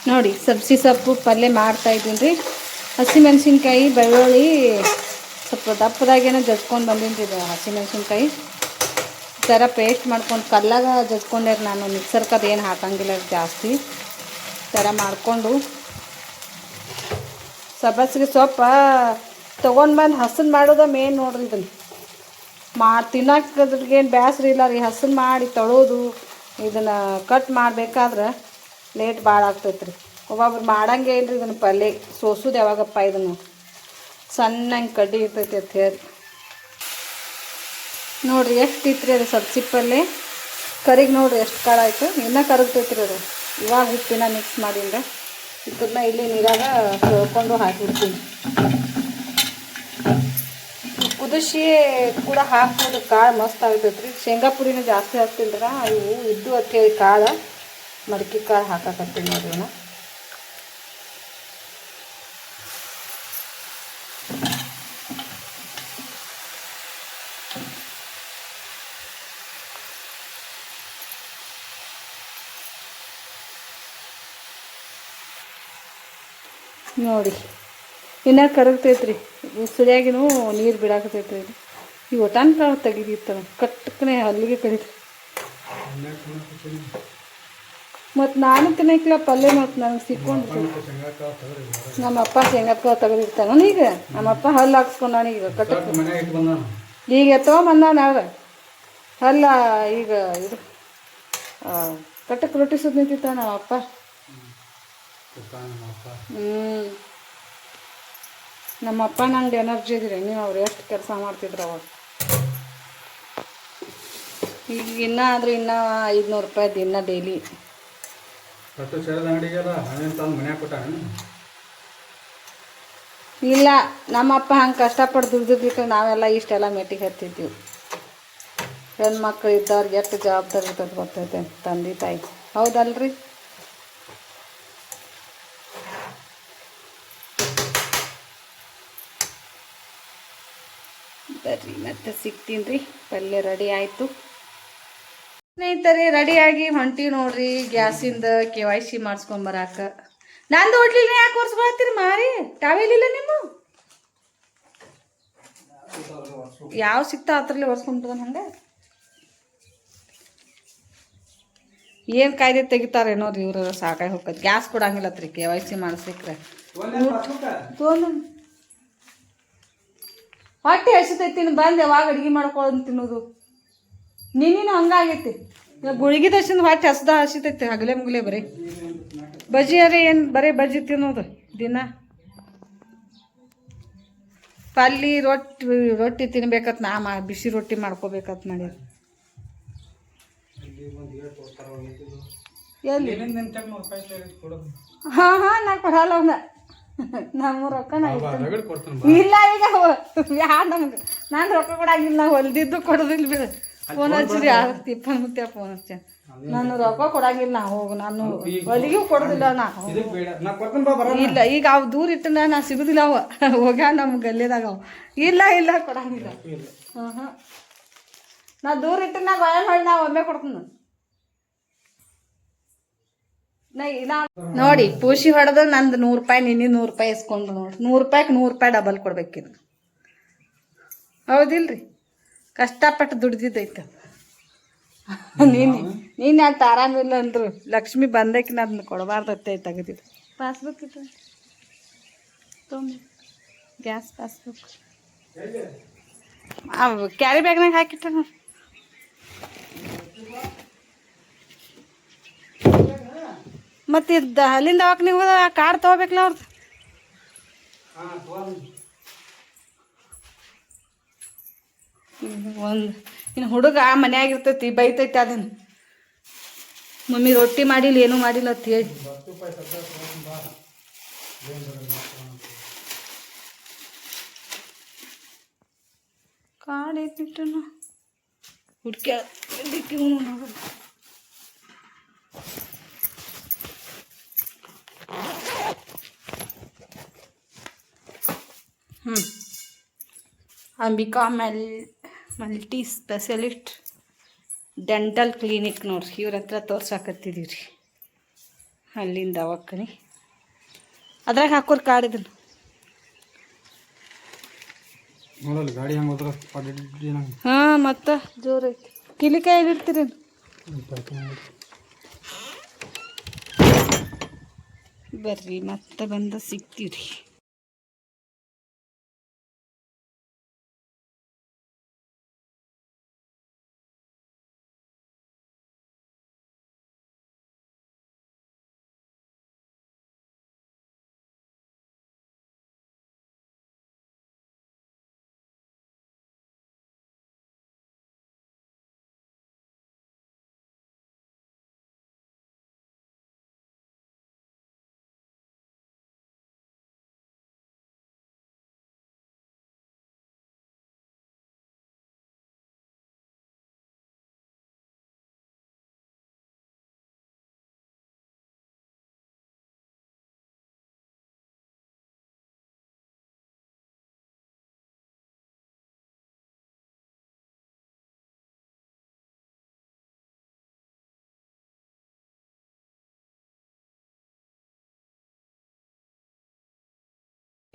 ನೋಡಿ ಸಬ್ಸಿ ಸೊಪ್ಪು ಪಲ್ಯ ಮಾಡ್ತಾಯಿದ್ದೀನಿ ರೀ. ಹಸಿಮೆಣ್ಸಿನ್ಕಾಯಿ ಬೆಳ್ಳುಳ್ಳಿ ಸ್ವಲ್ಪ ದಪ್ಪದಾಗೇನೋ ಜಜ್ಕೊಂಡು ಬಂದೀನಿ ರೀ. ಇದು ಹಸಿಮೆಣ್ಸಿನ್ಕಾಯಿ ಈ ಥರ ಪೇಸ್ಟ್ ಮಾಡ್ಕೊಂಡು ಕಲ್ಲಾಗ ಜಜ್ಕೊಂಡೆ ನಾನು. ಮಿಕ್ಸರ್ಗೆ ಅದೇನು ಹಾಕಂಗಿಲ್ಲ ಜಾಸ್ತಿ. ಈ ಥರ ಮಾಡಿಕೊಂಡು ಸಬ್ಬಸಿಗೆ ಸೊಪ್ಪ ತೊಗೊಂಡು ಬಂದು ಹಸನ್ ಮಾಡೋದು ಮೇನ್ ನೋಡ್ರಿ. ಇದನ್ನು ತಿನ್ನೋಕೆ ಅದ್ರಿಗೇನು ಬೇಸರ ಇಲ್ಲ ರೀ. ಹಸನ್ ಮಾಡಿ ತೊಳೋದು ಇದನ್ನು ಕಟ್ ಮಾಡಬೇಕಾದ್ರೆ ಲೇಟ್ ಭಾಳ ಆಗ್ತೈತೆ ರೀ. ಒಬ್ಬೊಬ್ರು ಮಾಡಂಗೆ ಇಲ್ಲ ರೀ. ಇದನ್ನು ಪಲ್ಯ ಸೋಸೋದು ಯಾವಾಗಪ್ಪ ಇದನ್ನು ಸಣ್ಣಂಗೆ ಕಡ್ಡಿ ಇರ್ತೈತಿ ಅಂತ ಹೇಳಿ ನೋಡಿರಿ. ಎಷ್ಟು ಇತ್ತು ರೀ ಅದು ಸಬ್ಸಿ ಪಲ್ಯ. ಕರಿಗೆ ನೋಡಿರಿ ಎಷ್ಟು ಕಾಳು ಆಯಿತು. ಇನ್ನೂ ಕರಗ್ತೈತಿ ರೀ ಅದು. ಇವಾಗ ಉಪ್ಪಿನ ಮಿಕ್ಸ್ ಮಾಡಿದ್ರೆ ಇದನ್ನ ಇಲ್ಲಿ ನೀರಾಗ ತೊಳ್ಕೊಂಡು ಹಾಕಿಬಿಡ್ತೀನಿ. ಕುದಿಸಿ ಕೂಡ ಹಾಕ್ಬೋದು. ಕಾಳು ಮಸ್ತ್ ಆಗ್ತೈತೆ ರೀ. ಶೇಂಗಾ ಪುಡಿನೂ ಜಾಸ್ತಿ ಹಾಕ್ತಿಲ್ರ. ಇವು ಇದ್ದು ಅಂತೇಳಿ ಕಾಳು ಮಡಕೆ ಕಾಳು ಹಾಕಕತ್ತೀನಿ ನೋಡ್ರಿ. ನೋಡಿ ಇನ್ನೂ ಕರಗ್ತೈತೆ ರೀ. ಉಸಿರಿಯಾಗಿನೂ ನೀರು ಬಿಡಾಕತೈತೆ ರೀ. ಈ ಒಟಾನ್ ಕಾಳು ತೆಗಿದಿತ್ತು ಕಟ್ಟಕ್ಕನೆ ಅಲ್ಲಿಗೆ ಕಡಿತು. ಮತ್ತು ನಾನು ತಿನ್ನಕ್ಕಿಲ್ಲ ಪಲ್ಯ. ಮತ್ತು ನನಗೆ ಸಿಕ್ಕೊಂಡು ನಮ್ಮಪ್ಪ ಶೇಂಗಾ ಕಾಳು ತೆಗೆದಿರ್ತಾನ. ಈಗ ನಮ್ಮಪ್ಪ ಹಲ್ಲು ಹಾಕ್ಸ್ಕೊಂಡಾನ. ಈಗ ಕಟ್ಟಕ್ಕೆ ಈಗ ತೊಗೊಂಬಂದಾನ. ಅವ್ರ ಹಲ್ಲ ಈಗ ಇದು ಕಟ್ಟಕ್ಕೆ ರೊಟ್ಟಿ ಸುತ್ತ ನಿಂತಿತ್ತ ನಮ್ಮಪ್ಪ. ನಮ್ಮಪ್ಪ ನಂಗೆ ಎನರ್ಜಿ ಇದ್ರಿ. ನೀವು ಅವ್ರು ಎಷ್ಟು ಕೆಲಸ ಮಾಡ್ತಿದ್ರು ಅವಾಗ. ಈಗ ಇನ್ನೂ 500 ರೂಪಾಯಿ ದಿನ ಡೈಲಿ. ಇಲ್ಲ ನಮ್ಮಪ್ಪ ಹಂಗೆ ಕಷ್ಟಪಟ್ಟು ದುಡ್ದಿದ್ದಕ್ಕೆ ನಾವೆಲ್ಲ ಇಷ್ಟೆಲ್ಲ ಮೆಟ್ಟಿಗೆ ಹತ್ತಿದ್ದೀವಿ. ಹೆಣ್ಮಕ್ಳು ಇದ್ದವ್ರಿಗೆ ಎಷ್ಟು ಜವಾಬ್ದಾರಿ ಇರ್ತದೆ ಗೊತ್ತೈತೆ ತಂದೆ ತಾಯಿ. ಹೌದಲ್ರಿ? ಬರ್ರಿ ಮತ್ತೆ ಸಿಗ್ತೀನಿ ರೀ. ಪಲ್ಯ ರೆಡಿ ಆಯಿತು ಸ್ನೇಹಿತರೆ. ರೆಡಿಯಾಗಿ ಹೊಂಟಿ ನೋಡ್ರಿ ಗ್ಯಾಸಿಂದ KYC ಮಾಡಿಸ್ಕೊಂಬರಾಕ. ನಂದು ಓಡ್ಲಿಲ್ಲ ಯಾಕೆ ಒರ್ಸ್ಕೊಳತ್ತೀರಿ ಮಾರಿ? ಟಾವೆಲಿಲ್ಲ ನಿಮ್ಮ ಯಾವ ಸಿಗ್ತಾ ಹತ್ರಲ್ಲೇ ಒರ್ಸ್ಕೊಂಬಿಟ್ಟದ. ಹಂಗೆ ಏನು ಕಾಯ್ದೆ ತೆಗಿತಾರೇನೋ ರೀ ಇವ್ರು. ಸಾಕಾಗಿ ಹೋಗ್ತದೆ. ಗ್ಯಾಸ್ ಕೊಡಂಗಿಲ್ಲತ್ರಿ KYC ಮಾಡಿಸ್ಲಿಕ್ರೆ. ಹೊಟ್ಟೆ ಹಸಿತೈತಿ. ಬಂದು ಯಾವಾಗ ಅಡುಗೆ ಮಾಡ್ಕೊಳ್ಳೋದು ತಿನ್ನೋದು. ನೀನು ಹಂಗಾಗೈತಿ. ಗುಳಿಗೆ ದರ್ಶನ ಹೊಟ್ಟೆ ಹಸಿತೈತಿ. ಹಗಲೇ ಮುಗಲೇ ಬರೀ ಬಜ್ಜಿ ಅರೆ ಏನು ಬರೀ ಬಜ್ಜಿ ತಿನ್ನೋದು ದಿನ. ಪಲ್ಲಿ ರೊಟ್ಟಿ ತಿನ್ಬೇಕತ್ ಬಿಸಿ ರೊಟ್ಟಿ ಮಾಡ್ಕೋಬೇಕತ್ ಮಾಡಿ. ಹಾಂ ನಾ ಕೊಡಲ್ಲ ಅವನ್ನ. ನಮ್ಮ ರೊಕ್ಕ ಇಲ್ಲ. ಈಗ ಯಾರು ನಮ್ಗೆ ನಾನು ರೊಕ್ಕ ಕೊಡಂಗಿಲ್ಲ. ನಾವು ಹೊಲ್ದಿದ್ದು ಕೊಡೋದಿಲ್ಲ ಬಿಡು. ಫೋನ್ ಹಚ್ಚಿರಿ ಯಾರು ತಿಪ್ಪನ್ ಮುತ್ಯ ಫೋನ್ ಹಚ್ಚ. ನಾನು ರೊಕ್ಕ ಕೊಡಂಗಿಲ್ಲ. ನಾ ಹೋಗು ನಾನು ಹೊಲಿಗೂ ಕೊಡೋದಿಲ್ಲ. ನಾ ಇಲ್ಲ. ಈಗ ಅವು ದೂರ ಇಟ್ಟು ನಾ ಸಿಗುದಿಲ್ಲ. ಅವ ಹೋಗ್ಯ ನಮ್ಮ ಗಲ್ಲೆದಾಗ ಅವು. ಇಲ್ಲ ಕೊಡಂಗಿಲ್ಲ. ಹಾಂ ನಾ ದೂರ ಇಟ್ಟು ನಾ ಗಾಯ ಮಾಡಿ ನಾ ಒಮ್ಮೆ ಕೊಡ್ತೀನಿ. ನೋಡಿ ಪೂಸಿ ಹೊಡೆದು ನಂದು 100 ರೂಪಾಯಿ ನಿನ್ನೆ 100 ರೂಪಾಯಿ ಇಸ್ಕೊಂಡು ನೋಡಿ. 100 ರೂಪಾಯಿಗೆ 100 ರೂಪಾಯಿ ಡಬಲ್ ಕೊಡ್ಬೇಕಿನ್ನು. ಹೌದಿಲ್ರಿ? ಕಷ್ಟಪಟ್ಟು ದುಡ್ದಿದ್ದೈತೆ. ನೀನು ಅಂತ ಆರಾಮಿಲ್ಲ ಅಂದರು. ಲಕ್ಷ್ಮಿ ಬಂದಕ್ಕಿನ ಅದನ್ನ ಕೊಡಬಾರ್ದತ್ತೆ ತೆಗೆದಿದ್ದು. ಪಾಸ್ಬುಕ್ ಇತ್ತು ತೊಂಬ ಗ್ಯಾಸ್ ಪಾಸ್ಬುಕ್ ಕ್ಯಾರಿ ಬ್ಯಾಗ್ನಾಗ ಹಾಕಿಟ್ಟ ನೋಡಿ. ಮತ್ತು ಅಲ್ಲಿಂದ ಅವಾಗ ನೀವು ಕಾರ್ಡ್ ತೊಗೋಬೇಕಲ್ಲ ಅವ್ರದ್ದು. ಒಂದು ಇನ್ನು ಹುಡುಗ ಮನ್ಯಾಗಿರ್ತೈತಿ ಬೈತೈತಿ. ಅದನ್ನು ಮಮ್ಮಿ ರೊಟ್ಟಿ ಮಾಡಿಲ್ಲ ಏನೂ ಮಾಡಿಲ್ಲ ಅಂತ ಹೇಳಿ. ಕಾರ್ಡ್ ಏನಿಟ್ಟನು ಹುಡ್ಕ್ಯ ನೋಡು. Ambika multi specialist dental clinic ನೋಡ್ರಿ. ಇವ್ರ ಹತ್ರ ತೋರ್ಸಾಕತ್ತಿದ್ದೀವಿ ರೀ. ಅಲ್ಲಿಂದ ದವಾಖಾನೆ ಅದ್ರಾಗ ಹಾಕೋರು ಕಾರ್ಡ್ ಇದನ್ನು ನೋಡಲ್ಲ ಗಾಡಿ ಹಂಗೆ ಹೋದ್ರ ಹಾಂ ಮತ್ತು ಜೋರು ಐತಿ ಕಿಲಿಕಾಯಿ ಇಡ್ತೀರಿ ಬರ್ರಿ ಮತ್ತೆ ಬಂದು ಸಿಗ್ತೀವ್ರಿ.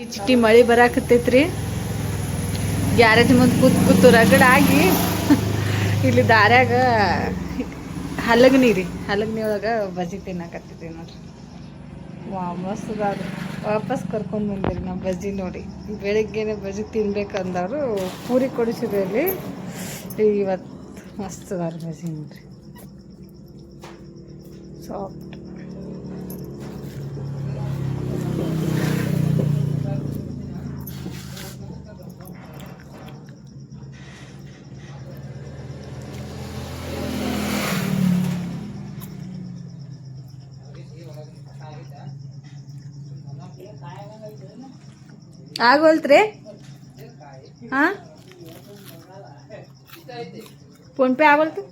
ಚಿಟ್ಟಿ ಮಳೆ ಬರಾಕತ್ತೈತ್ರಿ. ಗ್ಯಾರೇಜ್ ಮುಂದೆ ಕೂತು ರಗಡಾಗಿ ಇಲ್ಲಿ ದಾರ್ಯಾಗ ಹಲಗನಿ ಒಳಗೆ ಬಜ್ಜಿ ತಿನ್ನಕತ್ತಿದ್ವಿ ನೋಡ್ರಿ. ಮಸ್ತ್ ಅದಾದ್ರಿ. ವಾಪಸ್ ಕರ್ಕೊಂಡು ಬಂದಿರಿ ನಾವು ಬಜ್ಜಿ ನೋಡಿ. ಬೆಳಿಗ್ಗೆನೆ ಬಜ್ಜಿ ತಿನ್ಬೇಕಂದವರು ಪೂರಿ ಕೊಡಿಸಿದ್ರಿ ಅಲ್ಲಿ. ಇವತ್ತು ಮಸ್ತ್ ಅದಾರ ಬಜ್ಜಿ ನೋಡ್ರಿ, ಸಾಫ್ಟ್. ಆಗೋಲ್ತ್ರಿ? ಹಾಂ, ಫೋನ್ಪೇ ಆಗೋಲ್ತು?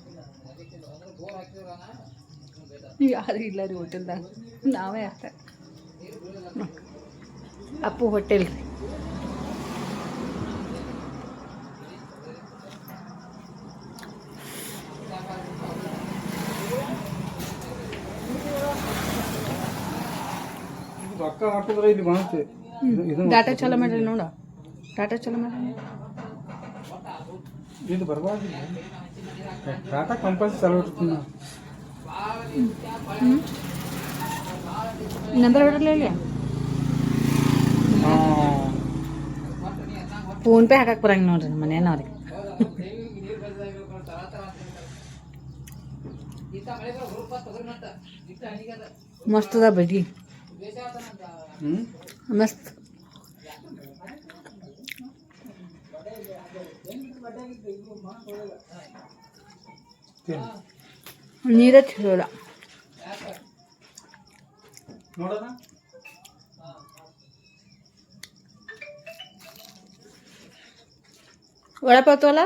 ಯಾರು ಇಲ್ಲ ರೀ ಹೋಟೆಲ್ದಾಗ, ನಾವೇ ಆಗ್ತಾ. ಅಪ್ಪು ಹೋಟೆಲ್ ರೀ. ರೊಕ್ಕ ಹಾಕಿದ್ರೆ ಇಲ್ಲಿ ಬರುತ್ತೆ. ಡಾಟಾ ಚಲೋ ಮಾಡ್ರಿ ನೋಡ, ಡಾಟಾ ಚಲೋ ಮಾಡ್ರಿ. ಇದು ಬರಬಾರ್ದು. ಡಾಟಾ ಕಂಪಲ್ಸರಿ ಚಲೋ ಇರ್ತೀನಿ. ನಂಬರ್ ಹೊಡಲ್ಲ ಇಲ್ಲಿ. ಫೋನ್ಪೇ ಹಾಕಕ್ಕೆ ಬರಂಗ ನೋಡ್ರಿ ನಮ್ಮ ಮನೇನವ್ರಿಗೆ. ಮಸ್ತ್ ಅದ ಬಜ್ಜಿ, ಮಸ್ತ್. ನೀರೇ ಚಲೋ ಇಲ್ಲ. ವಡಪಾವ್ ತೋಲ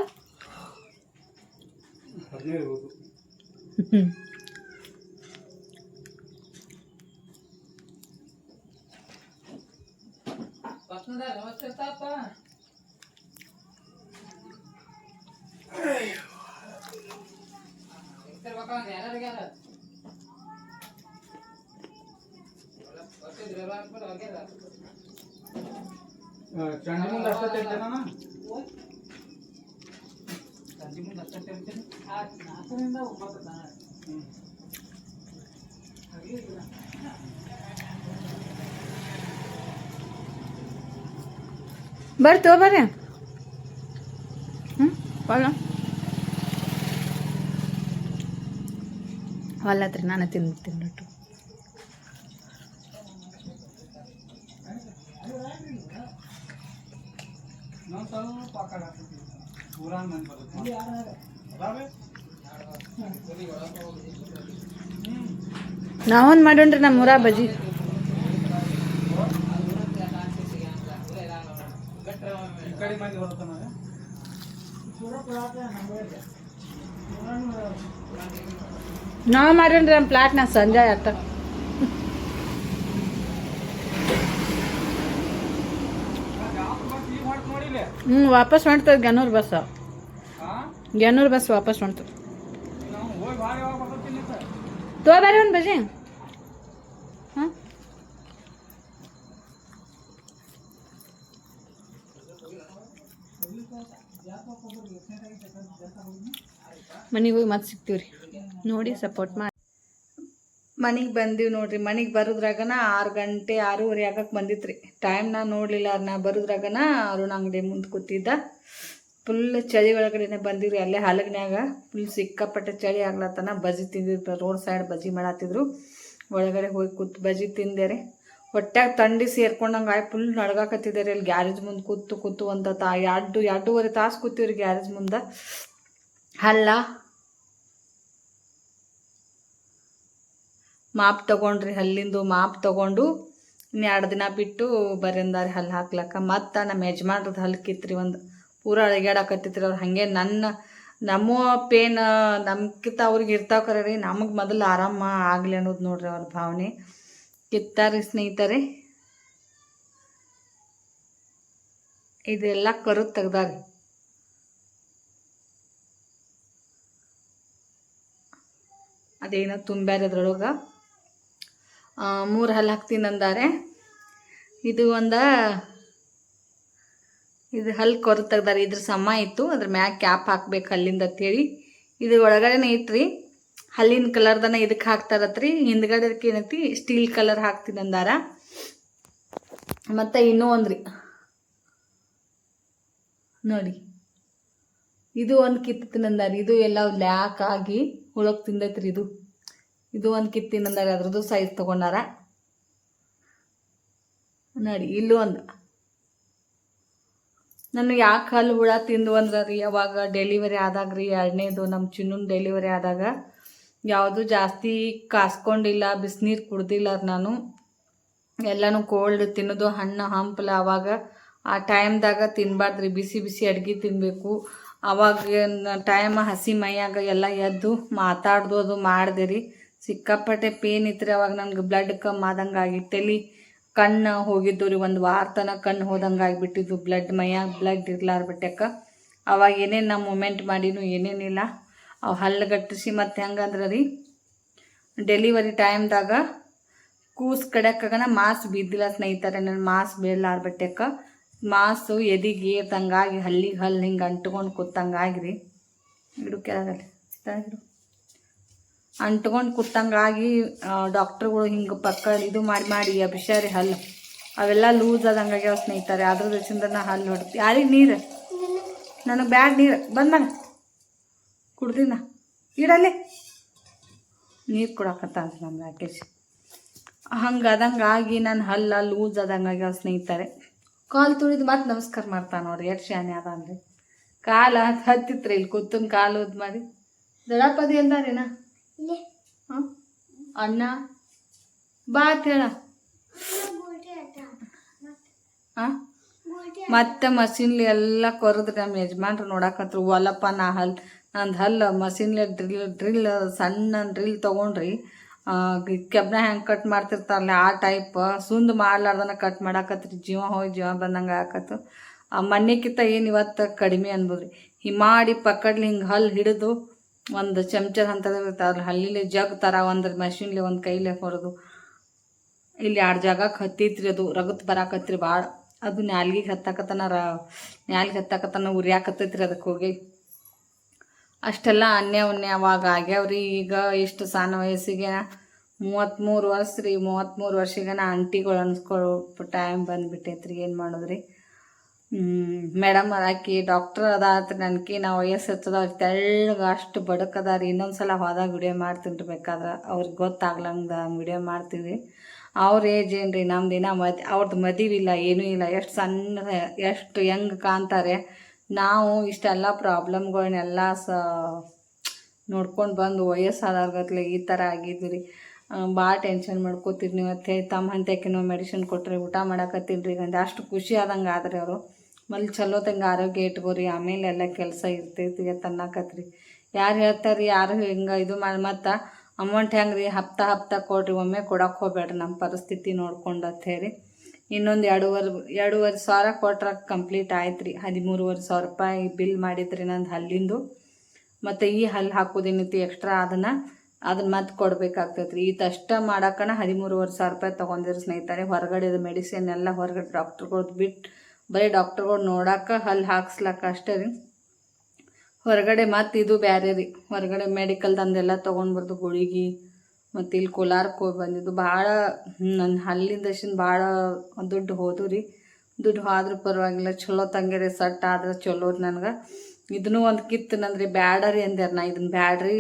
ಬರ್ರಿ ತಗೋಬರ್ರಿ. ಹೊಲ್ಲತ್ರಿ, ನಾನು ತಿನ್ಬಿಡ್ತೀನಿ ಬಿಟ್ಟು. ನಾವೊಂದು ಮಾಡೋಣ್ರಿ ನಮ್ಮ ಊರ ಬಜ್ಜಿ. ನಾವು ಮಾಡೋಣ್ರಿ ನಮ್ಮ ಪ್ಲಾಟ್ನ ಸಂಜೆ ಆತ. ವಾಪಸ್ ಹೊಂಟ್ತದ ಗ್ಯಾನೂರು ಬಸ್ ವಾಪಸ್ ಹೊಂಟ್ತದ. ತಗೋಬಾರಿ ಒಂದು ಬಜ್ಜಿ. ಮನೆಗೆ ಹೋಗಿ ಮತ್ತೆ ಸಿಗ್ತೀವ್ರಿ. ನೋಡಿ ಸಪೋರ್ಟ್ ಮಾಡಿ. ಮನೆಗೆ ಬಂದೀವಿ ನೋಡ್ರಿ. ಮನೆಗೆ ಬರೋದ್ರಾಗನ 6 ಗಂಟೆ 6:30 ಆಗಕ್ಕೆ ಬಂದಿತ್ತು. ಟೈಮ್ ನಾ ನೋಡಲಿಲ್ಲ. ನಾ ಬರೋದ್ರಾಗನ ಅರುಣ ಅಂಗಡಿ ಮುಂದೆ ಕೂತಿದ್ದ. ಫುಲ್ ಚಳಿ ಒಳಗಡೆನೆ ಬಂದಿವ್ರಿ. ಅಲ್ಲೇ ಹಲಗ್ನ್ಯಾಗ ಫುಲ್ ಸಿಕ್ಕಾಪಟ್ಟೆ ಚಳಿ ಆಗ್ಲತ್ತನ. ಬಜ್ಜಿ ತಿಂದಿದ್ರು, ರೋಡ್ ಸೈಡ್ ಬಜ್ಜಿ ಮಾಡತ್ತಿದ್ರು. ಒಳಗಡೆ ಹೋಗಿ ಕೂತು ಬಜ್ಜಿ ತಿಂದೆ. ಹೊಟ್ಯಾಗ ತಂಡಿ ಸೇರ್ಕೊಂಡಂಗೆ ಫುಲ್ ನಡ್ಗಾಕತ್ತಿದ್ದಾರೆ. ಅಲ್ಲಿ ಗ್ಯಾರೇಜ್ ಮುಂದೆ ಕೂತು ಒಂದು 2.5 ತಾಸು ಕೂತೀವ್ರಿ ಗ್ಯಾರೇಜ್ ಮುಂದೆ. ಹಲ್ಲ ಮಾಪ್ ತೊಗೊಂಡ್ರಿ. ಹಲ್ಲಿಂದು ಮಾಪ್ ತೊಗೊಂಡು 2 ದಿನ ಬಿಟ್ಟು ಬರಿಂದಾರಿ ಹಲ್ಲು ಹಾಕ್ಲಕ್ಕ. ಮತ್ತು ನಮ್ಮ ಯಜಮಾನ್ರದ್ದು ಹಲ್ಲು ಕಿತ್ರಿ. ಒಂದು ಪೂರ ಅಳಿಗಾಡಕತ್ತಿತ್ರಿ ಅವ್ರು. ಹಾಗೆ ನಮ್ಮ ಪೇನ್ ನಮ್ಗಿಂತ ಅವ್ರಿಗೆ ಇರ್ತಾವ ಕರೆ ರೀ. ನಮಗೆ ಮೊದಲು ಆರಾಮ ಆಗಲಿ ಅನ್ನೋದು ನೋಡ್ರಿ ಅವ್ರ ಭಾವನೆ. ಕಿತ್ತಾರಿ ಸ್ನೇಹಿತರೆ. ಇದೆಲ್ಲ ಕರು ತೆಗ್ದಾರಿ. ಅದೇನೋ ತುಂಬ್ಯಾರ ಅದ್ರೊಳಗೆ. 3 ಹಲ್ಲು ಹಾಕ್ತೀನಿ ಅಂದಾರೆ. ಇದು ಹಲ್ಲು ಕೊರ ತೆಗ್ದಾರೆ. ಇದ್ರ ಸಮ ಇತ್ತು. ಅದ್ರ ಮ್ಯಾಗ ಕ್ಯಾಪ್ ಹಾಕ್ಬೇಕು ಹಲ್ಲಿಂದ ಅಂತೇಳಿ. ಇದು ಒಳಗಡೆನೇ ಇಟ್ರಿ. ಹಲ್ಲಿನ ಕಲರ್ದನ ಇದಕ್ಕೆ ಹಾಕ್ತಾರತ್ರಿ. ಹಿಂದ್ಗಡೆ ಅದಕ್ಕೆ ಏನೈತಿ ಸ್ಟೀಲ್ ಕಲರ್ ಹಾಕ್ತೀನಿ ಅಂದಾರ. ಮತ್ತು ಇನ್ನೂ ಒಂದ್ರಿ ನೋಡಿ, ಇದು ಒಂದು ಕಿತ್ತಿನ ಅಂದಾರ. ಇದು ಎಲ್ಲ ಲ್ಯಾಕ್ ಆಗಿ ಹುಳಕ್ ತಿಂದೈತ್ರಿ. ಇದು ಒಂದು ಕಿತ್ತಿನ ಅಂದಾರ. ಅದ್ರದ್ದು ಸೈಜ್ ತೊಗೊಂಡಾರ ನೋಡಿ. ಇಲ್ಲೂ ಒಂದು ನನಗೆ ಯಾಕೆ ಹಲ್ಲು ಹುಳ ತಿಂದು ಅಂದ್ರೆ ರೀ, ಅವಾಗ ಡೆಲಿವರಿ ಆದಾಗ ರೀ, 2ನೇದು ನಮ್ಮ ಚಿನ್ನೂನ್ ಡೆಲಿವರಿ ಆದಾಗ ಯಾವುದು ಜಾಸ್ತಿ ಕಾಸ್ಕೊಂಡಿಲ್ಲ, ಬಿಸಿನೀರು ಕುಡ್ದಿಲ್ಲ ನಾನು. ಎಲ್ಲನೂ ಕೋಲ್ಡ್ ತಿನ್ನೋದು, ಹಣ್ಣು ಹಂಪಲ. ಅವಾಗ ಆ ಟೈಮ್ದಾಗ ತಿನ್ಬಾರ್ದ್ರಿ. ಬಿಸಿ ಅಡ್ಗೆ ತಿನ್ನಬೇಕು. ಅವಾಗ ಟೈಮ್ ಹಸಿ ಮೈಯಾಗ ಎಲ್ಲ ಎದ್ದು ಮಾತಾಡ್ದು ಅದು ಮಾಡಿದೆ ರೀ. ಸಿಕ್ಕಾಪಟ್ಟೆ ಪೇನ್ ಇತ್ತು ರೀ. ಅವಾಗ ನನಗೆ ಬ್ಲಡ್ ಕಮ್ಮಿ ಆದಂಗೆ ಆಗಿತ್ತು. ಕಣ್ಣು ಹೋಗಿದ್ದು ರೀ. 1 ವಾರ ತನಕ ಕಣ್ಣು ಹೋದಂಗೆ ಆಗಿಬಿಟ್ಟಿದ್ದು. ಮೈಯಾಗ ಬ್ಲಡ್ ಇರ್ಲಾರ್ಬಿಟ್ಟಕ್ಕ ಅವಾಗ ಏನೇನು ನಾ ಮೂಮೆಂಟ್ ಮಾಡಿನೂ ಏನೇನಿಲ್ಲ. ಅವು ಹಲ್ಲು ಗಟ್ಟಿಸಿ. ಮತ್ತು ಹೆಂಗಂದ್ರೆ ರೀ, ಡೆಲಿವರಿ ಟೈಮ್ದಾಗ ಕೂಸು ಕಡೆಯಾಗನ ಮಾಸ್ ಬಿದ್ದಿಲ್ಲ ಸ್ನೇಹಿತರೆ. ನನ್ನ ಮಾಸ್ ಬೀಳಲಾರ್ಬಿಟ್ಟಕ್ಕ ಮಾಸು ಎದಿಗೆ ಏರ್ದಂಗಾಗಿ ಹಲ್ಲಿಗೆ ಹಲ್ಲು ಹಿಂಗೆ ಅಂಟ್ಕೊಂಡು ಕೂತಂಗಾಗಿರಿ. ಇಡು ಕೆಳಗಡೆ ಅಂಟ್ಕೊಂಡು ಕೂತಂಗಾಗಿ ಡಾಕ್ಟ್ರುಗಳು ಹಿಂಗೆ ಪಕ್ಕ ಇದು ಮಾಡಿ ಅಭಿಷಾರಿ ಹಲ್ಲು ಅವೆಲ್ಲ ಲೂಸ್ ಆದಂಗಾಗ್ಯಾವ ಸ್ನೇಹಿತರೆ. ಅದ್ರ ದೃಷ್ಟಿಂದ ಹಲ್ಲು ಹೊಡ್ತಿ. ಯಾರಿಗೆ ನೀರು? ನನಗೆ ಬ್ಯಾಡ್ ನೀರು. ಬಂದ್ಮಾಡ ಕುಡ್ದಿನ ಇಡಲ್ಲೇ ನೀರು ಕೊಡಕತ್ತ ಅಂತ ನಮ್ಮ ರಾಕೇಶ್. ಹಂಗೆ ಅದಂಗಾಗಿ ನನ್ನ ಹಲ್ಲ ಲೂಸ್ ಆದಂಗಾಗ್ಯಾವ ಸ್ನೇಹಿತರೆ. ಕಾಲು ತುಳಿದು ಮತ್ತೆ ನಮಸ್ಕಾರ ಮಾಡ್ತಾನೆ ನೋಡ್ರಿ. ಎಷ್ಟು ಶಾನೆ ಅದ ಅಂದ್ರೆ ಕಾಲು ಹತ್ತಿತ್ರಿ. ಇಲ್ಲಿ ಕೂತನ್ ಕಾಲು ಉದ್ ಮಾಡಿ ದಡಪದಿ ಅಂದಾರೇನ. ಹಾಂ ಅಣ್ಣ ಬಾ ಅಂತ ಹೇಳ. ಹಾಂ ಮತ್ತೆ ಮಷಿನ್ಲಿ ಎಲ್ಲ ಕೊರದ್ರಿ. ನಮ್ಮ ಯಜಮಾನ್ರು ನೋಡಕತ್ರು. ಒಲಪ್ಪ ನಂದು ಹಲ್ಲು ಮಷಿನ್ಲಿ ಡ್ರಿಲ್ ಸಣ್ಣ ಡ್ರಿಲ್ ತೊಗೊಂಡ್ರಿ. ಕೆಬ್ಬನ ಹೆಂಗೆ ಕಟ್ ಮಾಡ್ತಿರ್ತಾರಲ್ಲ ಆ ಟೈಪ್ ಸುಂದ್ ಮಾಡ್ಲಾರ್ದನ ಕಟ್ ಮಾಡಾಕತ್ರಿ. ಜೀವ ಹೋಗಿ ಜೀವ ಬಂದಂಗೆ ಆಕತ್ತು. ಆ ಮನೆಕ್ಕಿಂತ ಏನು ಇವತ್ತು ಕಡಿಮೆ ಅನ್ಬೋದ್ರಿ. ಮಾಡಿ ಪಕ್ಕಡ್ಲಿ ಹಿಂಗೆ ಹಲ್ಲು ಹಿಡಿದು ಒಂದು ಚಮಚದ ಅಂತದ ಇರ್ತಾರಲ್ಲ ಹಲ್ಲಿಲೆ ಜಗ್ ಥರ ಒಂದು ಮಷಿನ್ಲಿ ಒಂದು ಕೈಲೇ ಹೊರದು ಇಲ್ಲಿ 2 ಜಾಗಕ್ಕೆ ಹತ್ತಿತ್ರಿ. ಅದು ರಗತ್ ಬರಾಕತ್ರಿ ಭಾಳ. ಅದು ನ್ಯಾಲ್ಗಿಗೆ ಹತ್ತಾಕತನ ಉರಿಯಾಕತ್ತೈತ್ರಿ. ಅದಕ್ಕೆ ಹೋಗಿ ಅಷ್ಟೆಲ್ಲ ಉನ್ನೆ ಅವಾಗ ಆಗ್ಯಾವ್ರಿ. ಈಗ ಇಷ್ಟು ಸಣ್ಣ ವಯಸ್ಸಿಗೆ 33 ವರ್ಷ ರೀ. 33 ವರ್ಷಿಗೆ ಆಂಟಿಗಳು ಅನ್ಸ್ಕೊಳ್ಳೋ ಟೈಮ್ ಬಂದುಬಿಟ್ಟೈತ್ರಿ. ಏನು ಮಾಡೋದ್ರಿ. ಮೇಡಮ್ ಆಕಿ ಡಾಕ್ಟ್ರ್ ಅದಾತ್ರಿ. ನನಗೆ ನಾವು ವಯಸ್ಸು ಹೆಚ್ಚದ ಅವ್ರಿಗೆ ತೆಳ್ಳಗೆ ಅಷ್ಟು ಬಡಕದ ರೀ. ಇನ್ನೊಂದು ಸಲ ಹೋದಾಗ ವಿಡಿಯೋ ಮಾಡ್ತೀನಿ ಬೇಕಾದ್ರೆ. ಅವ್ರಿಗೆ ಗೊತ್ತಾಗ್ಲಂಗೆ ವಿಡಿಯೋ ಮಾಡ್ತೀವಿ. ಅವ್ರ ಏಜ್ ಏನು ರೀ, ನಮ್ದಿನ ಅವ್ರದ್ದು ಮದುವೆ ಇಲ್ಲ, ಏನೂ ಇಲ್ಲ. ಎಷ್ಟು ಸಣ್ಣ ಎಷ್ಟು ಹೆಂಗೆ ಕಾಣ್ತಾರೆ. ನಾವು ಇಷ್ಟೆಲ್ಲ ಪ್ರಾಬ್ಲಮ್ಗಳನ್ನೆಲ್ಲ ನೋಡ್ಕೊಂಡು ಬಂದು ವಯಸ್ಸಾದಾಗತ್ಲೆ ಈ ಥರ ಆಗಿದ್ವಿ ರೀ. ಭಾಳ ಟೆನ್ಷನ್ ಮಾಡ್ಕೋತೀರಿ ನೀವು ಅಂತ ಹೇಳಿ ತಮ್ಮ ಹಂತಕ್ಕೆ ಮೆಡಿಸಿನ್ ಕೊಟ್ಟರೆ ಊಟ ಮಾಡಕತ್ತೀನಿ ರೀ. ಈಗ ಅಷ್ಟು ಖುಷಿ ಆದಂಗೆ ಆದ್ರಿ ಅವರು. ಮೊದಲು ಚಲೋದಂಗೆ ಆರೋಗ್ಯ ಇಟ್ಕೋರಿ, ಆಮೇಲೆ ಎಲ್ಲ ಕೆಲಸ ಇರ್ತೈತಿ ಅಂತ ಅನ್ನಕತ್ರಿ. ಯಾರು ಹೇಳ್ತಾರೆ ಯಾರು ಹಿಂಗೆ ಇದು ಮಾಡಿ. ಮತ್ತು ಅಮೌಂಟ್ ಹೆಂಗೆ ರೀ, ಹಪ್ತಾ ಕೊಡ್ರಿ, ಒಮ್ಮೆ ಕೊಡೋಕೆ ಹೋಗ್ಬೇಡ್ರಿ ನಮ್ಮ ಪರಿಸ್ಥಿತಿ ನೋಡ್ಕೊಂಡು ಅಂತ ಹೇಳಿ. ಇನ್ನೊಂದು 2.5 ಸಾವಿರ ಕೊಟ್ರೆ ಕಂಪ್ಲೀಟ್ ಆಯ್ತು ರೀ. 13,500 ರೂಪಾಯಿ ಬಿಲ್ ಮಾಡಿದ್ರಿ ನಂದು ಹಲ್ಲಿಂದು. ಮತ್ತು ಈ ಹಲ್ಲು ಹಾಕೋದೇನೈತಿ ಎಕ್ಸ್ಟ್ರಾ ಅದನ್ನು ಮತ್ತೆ ಕೊಡ್ಬೇಕಾಗ್ತೈತೆ ರೀ. ಇದಷ್ಟ ಮಾಡೋಕ್ಕನ 13,500 ರೂಪಾಯಿ ತೊಗೊಂಡಿರಿ ಸ್ನೇಹಿತರೆ. ಹೊರಗಡೆದು ಮೆಡಿಸಿನ್ ಎಲ್ಲ ಹೊರಗಡೆ ಡಾಕ್ಟ್ರುಗಳ್ದು ಬಿಟ್ಟು ಬರೀ ಡಾಕ್ಟ್ರುಗಳು ನೋಡೋಕೆ ಹಲ್ಲು ಹಾಕ್ಸ್ಲಕ್ಕ ಅಷ್ಟೇ ರೀ. ಹೊರಗಡೆ ಮತ್ತು ಇದು ಬೇರೆ ರೀ, ಹೊರಗಡೆ ಮೆಡಿಕಲ್ದಂದೆಲ್ಲ ತೊಗೊಂಡ್ಬರ್ದು ಗುಳಿಗೆ. ಮತ್ತು ಇಲ್ಲಿ ಕೋಲಾರಕ್ಕೆ ಹೋಗಿ ಬಂದಿದ್ದು. ಭಾಳ ನನ್ನ ಹಲ್ಲಿಂದಶಿನ್ ಭಾಳ ದುಡ್ಡು ಹೋದು ರೀ. ದುಡ್ಡು ಹೋದ್ರೂ ಪರವಾಗಿಲ್ಲ, ಚಲೋ ತಂಗಿರಿ ಸಟ್ ಆದ್ರೆ ಚಲೋ ನನಗೆ. ಇದನ್ನೂ ಒಂದು ಕಿತ್ತನಂದ್ರಿ ಬ್ಯಾಡರಿ ಅಂದ್ಯಾರ. ನಾ ಇದನ್ನ ಬ್ಯಾಡ್ರಿ,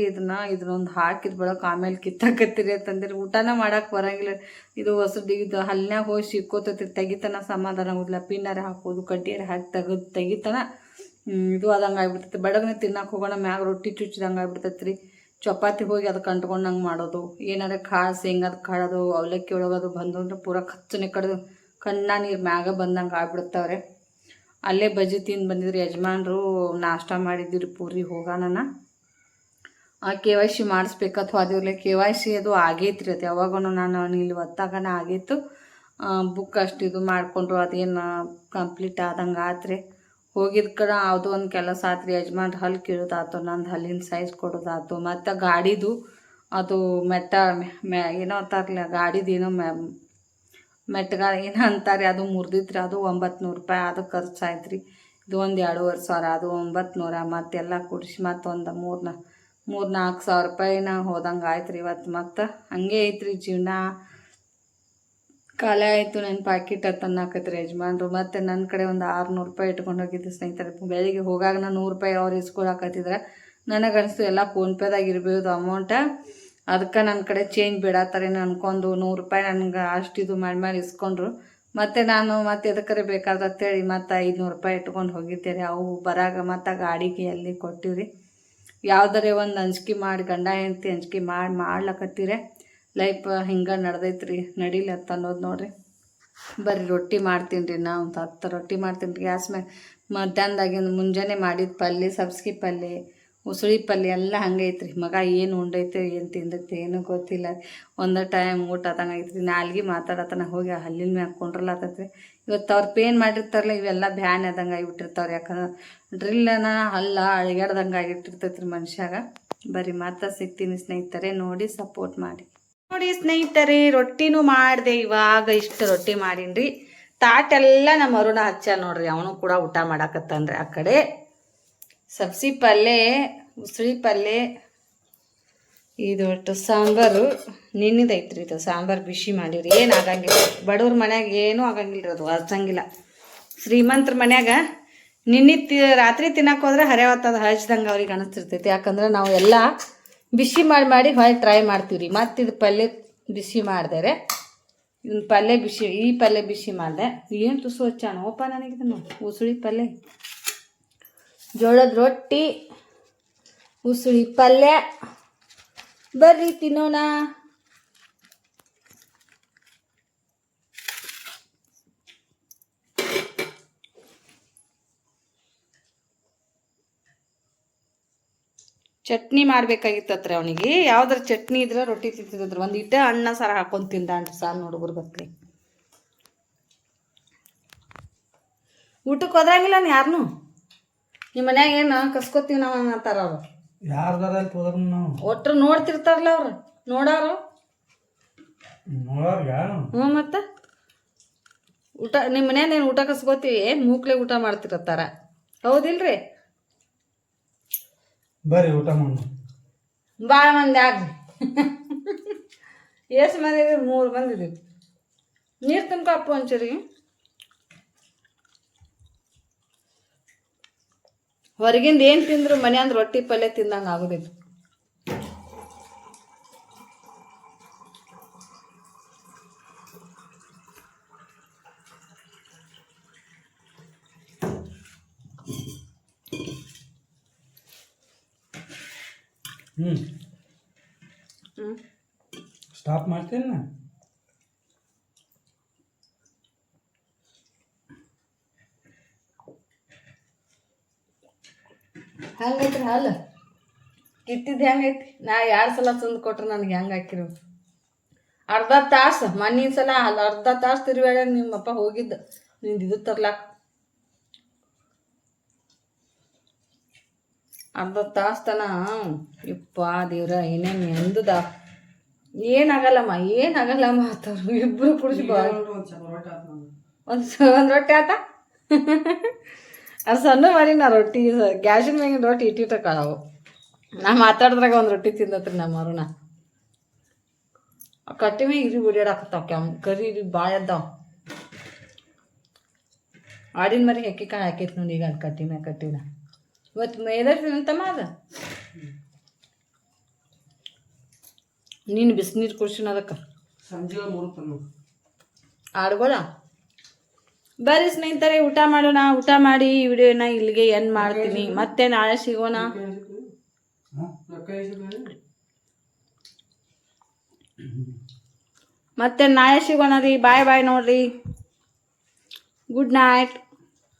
ಇದನ್ನೊಂದು ಹಾಕಿದ ಬಳಕ ಆಮೇಲೆ ಕಿತ್ತಾಕತ್ತೀರಿ ಅಂತಂದಿರಿ. ಊಟನ ಮಾಡೋಕೆ ಬರೋಂಗಿಲ್ಲ. ಇದು ಹೊಸದು ಇದು ಹಲ್ನ್ಯಾಗ ಹೋಗಿ ಸಿಕ್ಕೋತೈತಿ, ತೆಗಿತನ ಸಮಾಧಾನ ಆಗೋದಿಲ್ಲ. ಪಿನ್ನರ ಹಾಕೋದು, ಕಡ್ಡಿಯರ ಹಾಕಿ ತೆಗಿತನ ಇದು ಆದಂಗೆ ಆಗ್ಬಿಡ್ತೈತಿ. ಬಡಗನೆ ತಿನ್ನಕ್ಕೆ ಹೋಗೋಣ, ಮ್ಯಾಗ ರೊಟ್ಟಿ ಚುಚ್ಚಿದಂಗೆ ಆಗ್ಬಿಡ್ತೈತಿ ರೀ. ಚಪಾತಿ ಹೋಗಿ ಅದಕ್ಕೆ ಅಂಟ್ಕೊಂಡಂಗೆ ಮಾಡೋದು, ಏನಾರ ಕಾಳು ಶೇಂಗಾದ ಕಾಳದು ಅವಲಕ್ಕಿ ಒಳಗದು ಬಂದು ಅಂದ್ರೆ ಪೂರ ಕಚ್ಚನೆ ಕಡ್ದು ಕಣ್ಣ ನೀರು ಮ್ಯಾಗ ಬಂದಂಗೆ ಆಗ್ಬಿಡ್ತಾವ್ರೆ. ಅಲ್ಲೇ ಬಜ್ಜಿ ತಿಂದು ಬಂದಿದ್ರು ಯಜಮಾನ್ರು. ನಾಷ್ಟ ಮಾಡಿದ್ದೀರಿ ಪೂರಿ ಹೋಗೋಣ. KYC ಮಾಡಿಸ್ಬೇಕಂತ ಹೋದಿವ್ಲೆ. KYC ಅದು ಆಗೈತ್ರಿ. ಅದು ಯಾವಾಗೂ ನಾನು ಇಲ್ಲಿ ಒತ್ತಾಗನ ಆಗಿತ್ತು. ಬುಕ್ ಅಷ್ಟು ಇದು ಮಾಡಿಕೊಂಡ್ರು, ಅದೇನು ಕಂಪ್ಲೀಟ್ ಆದಂಗೆ ಆತ್ರಿ. ಹೋಗಿದ ಕಡೆ ಯಾವುದೋ ಒಂದು ಕೆಲಸ ಆತ್ರಿ. ಯಜಮಾನ್ರು ಹಲ್ಲು ಕೀಳೋದಾಯ್ತು, ನಂದು ಹಲ್ಲಿನ ಸೈಜ್ ಕೊಡೋದಾಯ್ತು. ಮತ್ತು ಗಾಡಿದು ಅದು ಏನೋ ಅಂತಾರಲ್ಲ, ಗಾಡಿದು ಏನೋ ಮೆಟ್ಗ ಏನೋ ಅಂತಾರೆ, ಅದು ಮುರಿದಿತ್ರಿ. ಅದು 900 ರೂಪಾಯಿ ಅದು ಖರ್ಚಾಯ್ತು ರೀ. ಇದು ಒಂದು 2,500, ಅದು 900. ಮತ್ತೆಲ್ಲ ಕುಡಿಸಿ ಮತ್ತೊಂದು 3-4 ಸಾವಿರ ರೂಪಾಯಿನ ಹೋದಂಗೆ ಆಯ್ತು ರೀ ಇವತ್ತು. ಮತ್ತು ಹಂಗೆ ಐತ್ರಿ ಜೀವನ. ಖಾಲಿ ಆಯಿತು ನನ್ನ ಪ್ಯಾಕೆಟ್ ಅಂತನ್ನಾಕತ್ರಿ ಯಜಮಾನ್ರು. ಮತ್ತು ನನ್ನ ಕಡೆ ಒಂದು 600 ರೂಪಾಯಿ ಇಟ್ಕೊಂಡು ಹೋಗಿದ್ದು ಸ್ನೇಹಿತರೆ. ಬೆಳಿಗ್ಗೆ ಹೋಗಾಗ ನಾನು 100 ರೂಪಾಯಿ ಅವ್ರು ಇಸ್ಕೊಳಕತ್ತಿದ್ರೆ ನನಗೆ ಅನಿಸ್ತು ಎಲ್ಲ ಫೋನ್ಪೇದಾಗ ಇರ್ಬೋದು ಅಮೌಂಟ. ಅದಕ್ಕೆ ನನ್ನ ಕಡೆ ಚೇಂಜ್ ಬಿಡತ್ತಾರೇನು ಅನ್ಕೊಂಡು 100 ರೂಪಾಯಿ ನನಗೆ ಅಷ್ಟು ಇದು ಮಾಡಿ ಇಸ್ಕೊಂಡ್ರು. ಮತ್ತು ನಾನು ಮತ್ತೆ ಎದಕ್ಕರೆ ಬೇಕಾದ್ರೆ ಅಂತೇಳಿ ಮತ್ತು 500 ರೂಪಾಯಿ ಇಟ್ಕೊಂಡು ಹೋಗಿದ್ದೇನೆ. ಅವು ಬರಾಗ ಮತ್ತು ಗಾಡಿಗೆ ಅಲ್ಲಿ ಕೊಟ್ಟಿವ್ರಿ. ಯಾವುದರೇ ಒಂದು ಅಂಜಿಕೆ ಮಾಡಿ, ಗಂಡ ಹೆಂಡತಿ ಅಂಜಿಕೆ ಮಾಡ್ಲಕತ್ತೀರಿ. ಲೈಫ್ ಹಿಂಗೆ ನಡೆದೈತ್ರಿ, ನಡಿಲತ್ತ ಅನ್ನೋದು ನೋಡ್ರಿ. ಬರ್ರಿ ರೊಟ್ಟಿ ಮಾಡ್ತೀನಿ ರೀ. ನಾ ಒಂದು 10 ರೊಟ್ಟಿ ಮಾಡ್ತೀನಿ ರೀ ಗ್ಯಾಸ್ ಮ್ಯಾಗ. ಮಧ್ಯಾಹ್ನದಾಗಿಂದ ಮುಂಜಾನೆ ಮಾಡಿದ ಪಲ್ಯ, ಸಬ್ಸ್ಗಿ ಪಲ್ಯ, ಉಸುಳಿ ಪಲ್ಯ ಎಲ್ಲ ಹಂಗೆ ಐತ್ರಿ. ಮಗ ಏನು ಉಂಡೈತೆ ಏನು ತಿಂದೈತೆ ಏನೂ ಗೊತ್ತಿಲ್ಲ. ಒಂದು ಟೈಮ್ ಊಟ ಆದಂಗೆ ಐತ್ರಿ. ನಾಲ್ಗೆ ಮಾತಾಡತನ ಹೋಗಿ ಹಲ್ಲಿನ ಮ್ಯಾಗ ಕೊಂಡ್ರಲಾತೈತ್ರಿ. ಇವತ್ತು ಅವ್ರು ಪೇನ್ ಮಾಡಿರ್ತಾರಲ್ಲ, ಇವೆಲ್ಲ ಬ್ಯಾನ್ ಆದಂಗೆ ಆಗಿಬಿಟ್ಟಿರ್ತಾವ್ರಿ. ಯಾಕಂದ್ರೆ ಡ್ರಿಲ್ಲನ ಹಲ್ಲ ಅಳಿಗಾಡ್ದಂಗೆ ಆಗಿಟ್ಟಿರ್ತೈತ್ರಿ ಮನುಷ್ಯಾಗ. ಬರ್ರಿ ಮತ್ತೆ ಸಿಗ್ತೀನಿ ಸ್ನೇಹಿತರೆ, ನೋಡಿ ಸಪೋರ್ಟ್ ಮಾಡಿ. ನೋಡಿ ಸ್ನೇಹಿತರೆ, ರೊಟ್ಟಿನೂ ಮಾಡಿದೆ. ಇವಾಗ ಇಷ್ಟು ರೊಟ್ಟಿ ಮಾಡೀನಿ ರೀ. ತಾಟೆಲ್ಲ ನಮ್ಮ ಅರುಣ ಹಚ್ಚ ನೋಡ್ರಿ, ಅವನು ಕೂಡ ಊಟ ಮಾಡಾಕತ್ತಾನ್ರಿ. ಆ ಕಡೆ ಸಬ್ಸಿ ಪಲ್ಯ, ಉಸುಳಿ ಪಲ್ಯ, ಇದು ಒಟ್ಟು ಸಾಂಬಾರು ನಿನ್ನಿದೈತ್ರಿ. ಇದು ಸಾಂಬಾರು ಬಿಸಿ ಮಾಡಿರಿ. ಏನು ಆಗಂಗಿಲ್ಲ, ಬಡವ್ರ ಮನ್ಯಾಗ ಏನೂ ಆಗಂಗಿಲ್ಲ ರೀ, ಅದು ಹಚ್ಚಂಗಿಲ್ಲ. ಶ್ರೀಮಂತರ ಮನ್ಯಾಗ ರಾತ್ರಿ ತಿನ್ನಕ್ಕೆ ಹೋದ್ರೆ ಹರೆ ಹೊತ್ತದ ಹಚ್ದಂಗೆ ಅವ್ರಿಗೆ ಅನಿಸ್ತಿರ್ತೈತಿ. ಯಾಕಂದ್ರೆ ನಾವು ಎಲ್ಲ ಬಿಸಿ ಮಾಡಿ ಹೊಳ್ಳಿ ಟ್ರೈ ಮಾಡ್ತೀವಿ ರೀ. ಮತ್ತು ಇದು ಪಲ್ಯ ಬಿಸಿ ಮಾಡಿದೆ, ಇದನ್ನ ಪಲ್ಯ ಬಿಸಿ, ಈ ಪಲ್ಯ ಬಿಸಿ ಮಾಡಿದೆ. ಏನು ತುಸು ಹಚ್ಚಾನೋಪ ನನಗಿದನು. ಉಸುಳಿ ಪಲ್ಯ, ಜೋಳದ ರೊಟ್ಟಿ, ಉಸುಳಿ ಪಲ್ಯ. ಬರ್ರಿ ತಿನ್ನೋಣ. ಚಟ್ನಿ ಮಾಡ್ಬೇಕಾಗಿತ್ತತ್ರ ಅವನಿಗೆ. ಯಾವ್ದಾರ ಚಟ್ನಿ ಇದ್ರೆ ರೊಟ್ಟಿ ತಿಂತಿದ್ರು. ಒಂದು ಇಟ್ಟ ಅನ್ನ ಸಾರು ಹಾಕೊಂಡು ತಿಂದಾನ್ರಿ. ಸಾರು ಹುಡುಗರು ಬತ್ರಿ. ಊಟಕ್ಕೆ ಹೋದ್ರಂಗಿಲ್ಲ ಯಾರನು. ನಿಮ್ಮ ಮನ್ಯಾಗ ಏನು ಕಸ್ಕೊತೀವಿ ನಾವು ಅಂತಾರ ಅವ್ರು. ಯಾರ್ದಾರ ನಾವು ಒಟ್ರು ನೋಡ್ತಿರ್ತಾರಲ್ಲ ಅವ್ರು, ನೋಡೋರು. ಹ್ಞೂ ಮತ್ತು ಊಟ ನಿಮ್ಮ ಮನ್ಯಾಗ ಏನು ಊಟ ಕಸ್ಕೋತೀವಿ, ಮೂಕ್ಲೆ ಊಟ ಮಾಡ್ತಿರ್ತಾರ. ಹೌದಿಲ್ರಿ? ಬರ್ರಿ ಊಟ ಮಾಡೋಣ. ಭಾಳ ಮಂದಿ ಆಗ್ರಿ. ಎಷ್ಟು ಮಂದಿ ಇದೀವಿ? 3 ಮಂದಿ ಇದೀವಿ. ನೀರು ತುಂಬ್ಕಪ್ಪ ಒಂಚೂರಿ. ಹೊರಗಿಂದ ಏನು ತಿಂದ್ರು ಮನೆ ಅಂದ್ರೆ ರೊಟ್ಟಿ ಪಲ್ಯ ತಿಂದಂಗೆ ಆಗೋದಿಲ್ಲ. ಸ್ಟಾಪ್ ಮಾಡ್ತೀನಿ ನಾ. ಹಂಗೈತ್ರಿ ಹಾಲು ಕಿತ್ತಿದ್ದು ಹೆಂಗೈತಿ? ನಾ 2 ಸಲ ತಂದು ಕೊಟ್ರೆ ನನಗೆ ಹೆಂಗೆ ಹಾಕಿರು. ಅರ್ಧ ತಾಸು ಮಣ್ಣಿನ ಸಲ ಅರ್ಧ ತಾಸು ತಿರುಗಾಡ ನಿಮ್ಮಪ್ಪ ಹೋಗಿದ್ದು ನಿಂದು ಇದು ತರ್ಲಾಕ. ಅರ್ಧ ತಾಸು ತನ ಇಪ್ಪ ದೇವ್ರ ಏನೇನು ಎಂದುದ. ಏನಾಗಲ್ಲಮ್ಮ ಆತವ್ರು ಇಬ್ಬರು ಕುಡಿಸಿ ಒಂದು ರೊಟ್ಟಿ ಆತ. ಅದು ಸಣ್ಣ ಮಾಡಿ ನಾ ರೊಟ್ಟಿ ಗ್ಯಾಸಿನ ಮ್ಯಾಗಿನ ರೊಟ್ಟಿ ಇಟ್ಟಿಟ್ಟ ಕಾಳವು ನಾ ಮಾತಾಡಿದ್ರಾಗ ಒಂದು ರೊಟ್ಟಿ ತಿಂದತ್ರಿ ನಮ್ಮ ಅರುಣ ಕಟ್ಟಿ ಮ್ಯಾಗ ಇರಿ ಓಡಾಡಕತ್ತಾವ ಕರಿ ಇರಿ ಭಾಳ ಎದ್ದಾವ ಆಡಿನ ಮರಿ ಹೆಕ್ಕಿ ಕಾಳು ಹಾಕೈತಿ ನೋಡಿ ಈಗ ಅದು ಕಟ್ಟಿ ಮ್ಯಾಗ ಕಟ್ಟಿನ ಇವತ್ತು ಮೇದರ್ತಮ್ಮ ಅದು ನೀನು ಬಿಸಿನೀರು ಕುಡ್ಸಿನ ಅದಕ್ಕೆ ಸಂಜೆ 3 ಆಡ್ಬೋದ ಬರ್ರಿ ಸ್ನೇಹಿತರೆ ಊಟ ಮಾಡೋಣ ಊಟ ಮಾಡಿ ಈ ವಿಡಿಯೋನ ಇಲ್ಲಿಗೆ ಎಂಡ್ ಮಾಡ್ತೀನಿ ಮತ್ತೆ ನಾಳೆ ಸಿಗೋಣ ಮತ್ತೆ ನಾಳೆ ಸಿಗೋಣ ರೀ ಬಾಯ್ ಬಾಯ್ ನೋಡ್ರಿ ಗುಡ್ ನೈಟ್